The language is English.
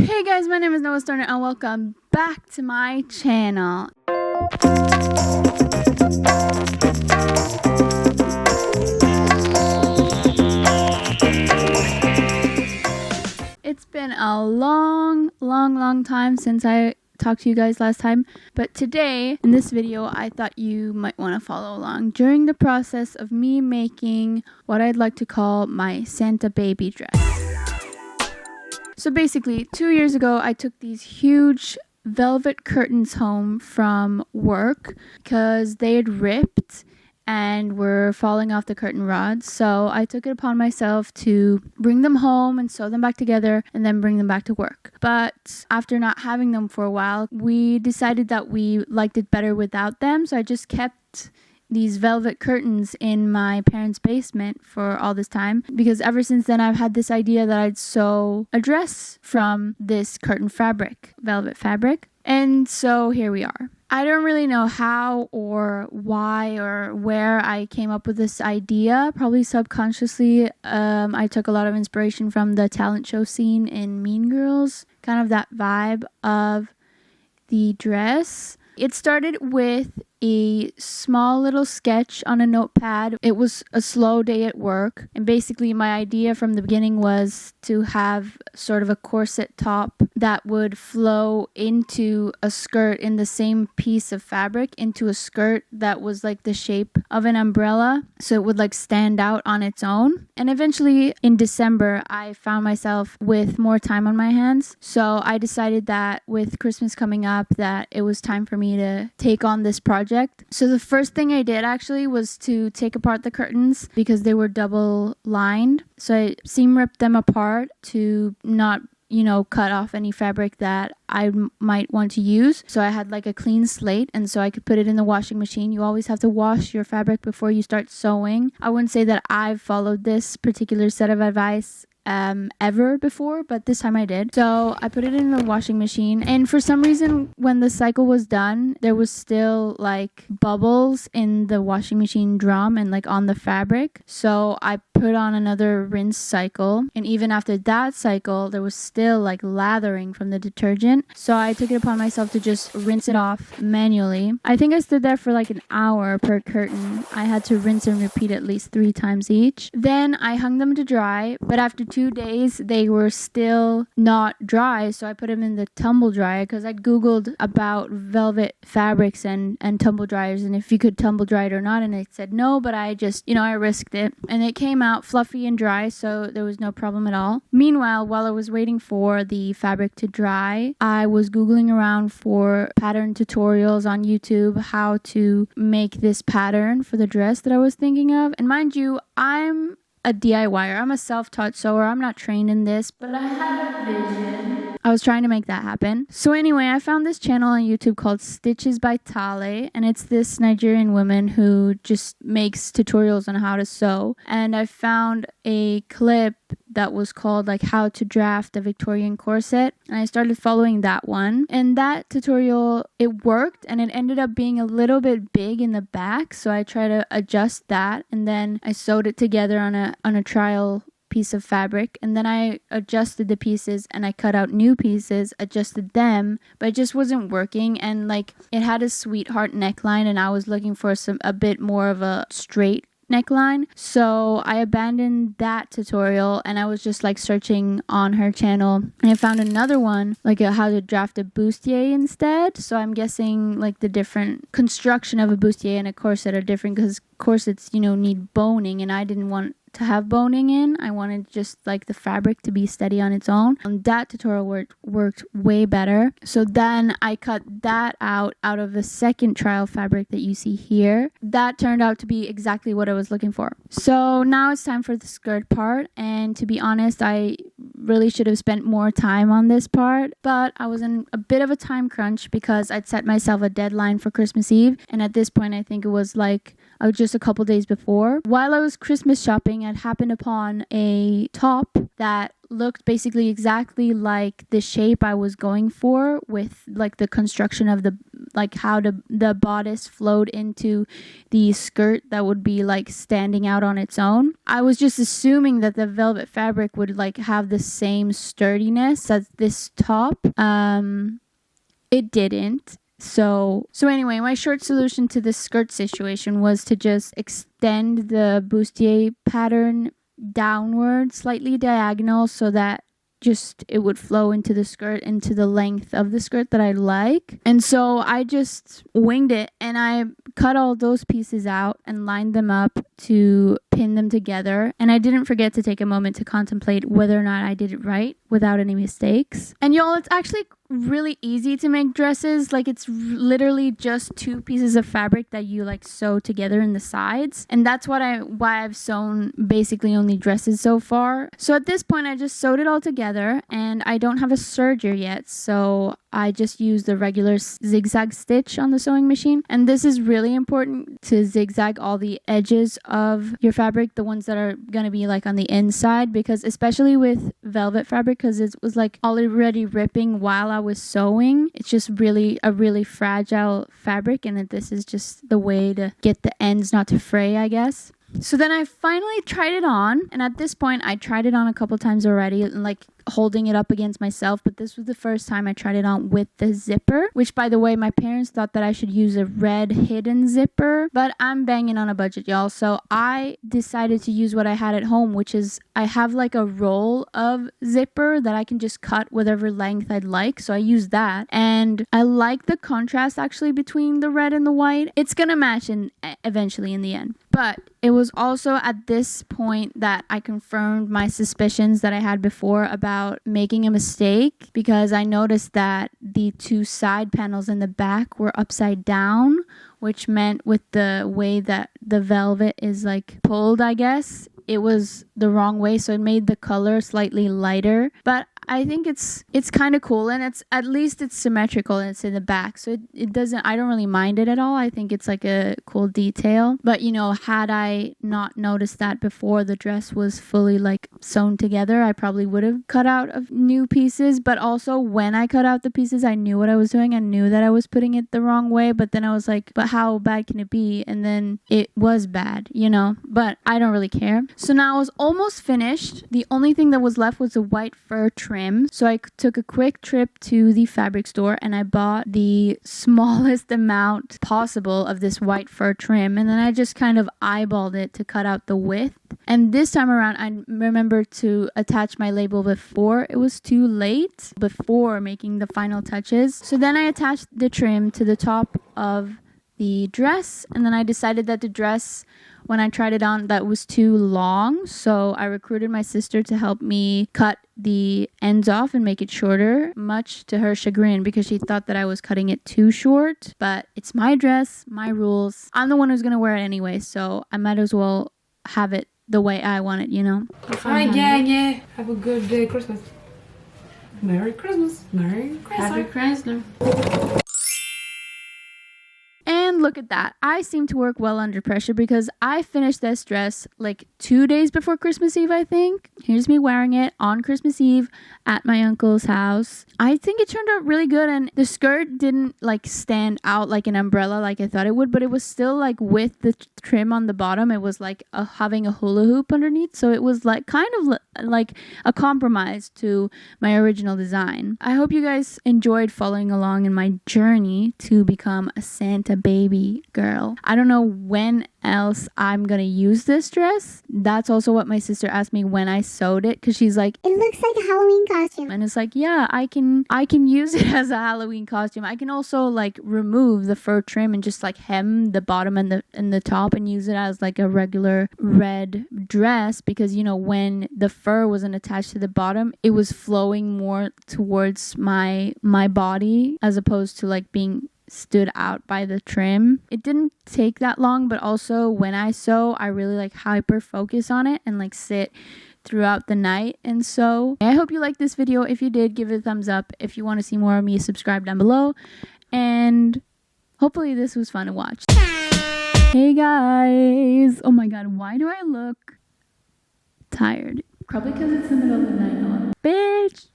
Hey guys, my name is Noah Stoner and welcome back to my channel. It's been a long time since I talked to you guys last time, but today in this video I thought you might want to follow along during the process of me making what I'd like to call my Santa baby dress. So basically 2 years ago I took these huge velvet curtains home from work because they had ripped and were falling off the curtain rods. So I took it upon myself to bring them home and sew them back together and then bring them back to work. But after not having them for a while, we decided that we liked it better without them. So I just kept these velvet curtains in my parents' basement for all this time, because ever since then I've had this idea that I'd sew a dress from this curtain fabric, velvet fabric. And so here we are. I don't really know how or why or where I came up with this idea. Probably subconsciously. I took a lot of inspiration from the talent show scene in Mean Girls, kind of that vibe of the dress. It started with a small little sketch on a notepad. It was a slow day at work, and basically my idea from the beginning was to have sort of a corset top that would flow into a skirt in the same piece of fabric, into a skirt that was like the shape of an umbrella, so it would like stand out on its own. And eventually in December I found myself with more time on my hands, so I decided that with Christmas coming up that it was time for me to take on this project. So the first thing I did actually was to take apart the curtains because they were double lined. So I seam ripped them apart to not, cut off any fabric that I might want to use. So I had like a clean slate, and so I could put it in the washing machine. You always have to wash your fabric before you start sewing. I wouldn't say that I've followed this particular set of advice ever before, but this time I did. So I put it in the washing machine, and for some reason when the cycle was done, there was still like bubbles in the washing machine drum and like on the fabric. So I put on another rinse cycle, and even after that cycle there was still like lathering from the detergent. So I took it upon myself to just rinse it off manually. I think I stood there for like an hour per curtain. I had to rinse and repeat at least 3 times each. Then I hung them to dry, but after 2 days they were still not dry, so I put them in the tumble dryer because I googled about velvet fabrics and tumble dryers and if you could tumble dry it or not, and it said no, but I just I risked it, and it came out fluffy and dry, so there was no problem at all. Meanwhile, while I was waiting for the fabric to dry, I was googling around for pattern tutorials on YouTube, how to make this pattern for the dress that I was thinking of. And mind you, I'm a DIYer. I'm a self-taught sewer. I'm not trained in this, but I had a vision. I was trying to make that happen. So anyway, I found this channel on YouTube called Stitches by Tale, and it's this Nigerian woman who just makes tutorials on how to sew. And I found a clip that was called like how to draft a Victorian corset, and I started following that one, and that tutorial, it worked, and it ended up being a little bit big in the back, so I tried to adjust that, and then I sewed it together on a trial piece of fabric, and then I adjusted the pieces and I cut out new pieces, adjusted them, but it just wasn't working. And like it had a sweetheart neckline, and I was looking for a bit more of a straight neckline, so I abandoned that tutorial and I was just like searching on her channel, and I found another one like how to draft a bustier instead. So I'm guessing like the different construction of a bustier and a corset are different because corsets need boning, and I didn't want to have boning in. I wanted just like the fabric to be steady on its own. That tutorial worked way better. So then I cut that out of the second trial fabric that you see here. That turned out to be exactly what I was looking for. So now it's time for the skirt part, and to be honest, I really should have spent more time on this part, but I was in a bit of a time crunch because I'd set myself a deadline for Christmas Eve, and at this point I think it was like just a couple days before. While I was Christmas shopping I'd happened upon a top that looked basically exactly like the shape I was going for, with like the construction of how the bodice flowed into the skirt that would be like standing out on its own. I was just assuming that the velvet fabric would like have the same sturdiness as this top. It didn't. So anyway, my short solution to this skirt situation was to just extend the bustier pattern downward, slightly diagonal, so that just it would flow into the skirt, into the length of the skirt that I like. And so I just winged it, and I cut all those pieces out and lined them up to pin them together. And I didn't forget to take a moment to contemplate whether or not I did it right without any mistakes. And y'all, it's actually really easy to make dresses. Like, it's literally just 2 pieces of fabric that you like sew together in the sides, and that's why I've sewn basically only dresses so far. So at this point I just sewed it all together, and I don't have a serger yet, so I just use the regular zigzag stitch on the sewing machine. And this is really important, to zigzag all the edges of your fabric, the ones that are going to be like on the inside, because especially with velvet fabric, because it was like already ripping while I was sewing, it's just really a really fragile fabric, and this is just the way to get the ends not to fray, I guess. So then I finally tried it on, and at this point I tried it on a couple times already, and like holding it up against myself, but this was the first time I tried it on with the zipper, which, by the way, my parents thought that I should use a red hidden zipper, but I'm banging on a budget, y'all, so I decided to use what I had at home, which is I have like a roll of zipper that I can just cut whatever length I'd like, so I used that, and I like the contrast actually between the red and the white. It's gonna match eventually in the end. But it was also at this point that I confirmed my suspicions that I had before about making a mistake, because I noticed that the 2 side panels in the back were upside down, which meant with the way that the velvet is like pulled, I guess, it was the wrong way, so it made the color slightly lighter. But I think it's kind of cool, and it's at least it's symmetrical and it's in the back, so it doesn't, I don't really mind it at all. I think it's like a cool detail. But you know, had I not noticed that before the dress was fully like sewn together, I probably would have cut out of new pieces. But also when I cut out the pieces, I knew what I was doing. I knew that I was putting it the wrong way, but then I was like, but how bad can it be? And then it was bad, you know, but I don't really care. So now I was almost finished. The only thing that was left was a white fur trim. So I took a quick trip to the fabric store, and I bought the smallest amount possible of this white fur trim, and then I just kind of eyeballed it to cut out the width. And this time around, I remembered to attach my label before it was too late, before making the final touches. So then I attached the trim to the top of the dress, and then I decided that the dress, when I tried it on, that was too long, so I recruited my sister to help me cut the ends off and make it shorter, much to her chagrin, because she thought that I was cutting it too short. But it's my dress, my rules. I'm the one who's gonna wear it anyway, so I might as well have it the way I want it, you know? Hi gang, have a good Christmas. Merry Christmas. Merry Christmas. Happy Chrysler. And look at that. I seem to work well under pressure, because I finished this dress like 2 days before Christmas Eve, I think. Here's me wearing it on Christmas Eve at my uncle's house. I think it turned out really good, and the skirt didn't like stand out like an umbrella like I thought it would, but it was still like with the trim on the bottom. It was like having a hula hoop underneath, so it was like kind of like a compromise to my original design. I hope you guys enjoyed following along in my journey to become a Santa baby girl. I don't know when else I'm gonna use this dress. That's also what my sister asked me when I sewed it, because she's like, it looks like a Halloween costume. and it's like, yeah, I can use it as a Halloween costume. I can also like remove the fur trim and just like hem the bottom and the top and use it as like a regular red dress, because you know, when the fur wasn't attached to the bottom, it was flowing more towards my body, as opposed to like being stood out by the trim. It didn't take that long, but also when I sew, I really like hyper focus on it and like sit throughout the night. And so I hope you liked this video. If you did, give it a thumbs up. If you want to see more of me, subscribe down below, and hopefully this was fun to watch. Hey guys, oh my god, why do I look tired. Probably because it's the middle of the night. Bitch!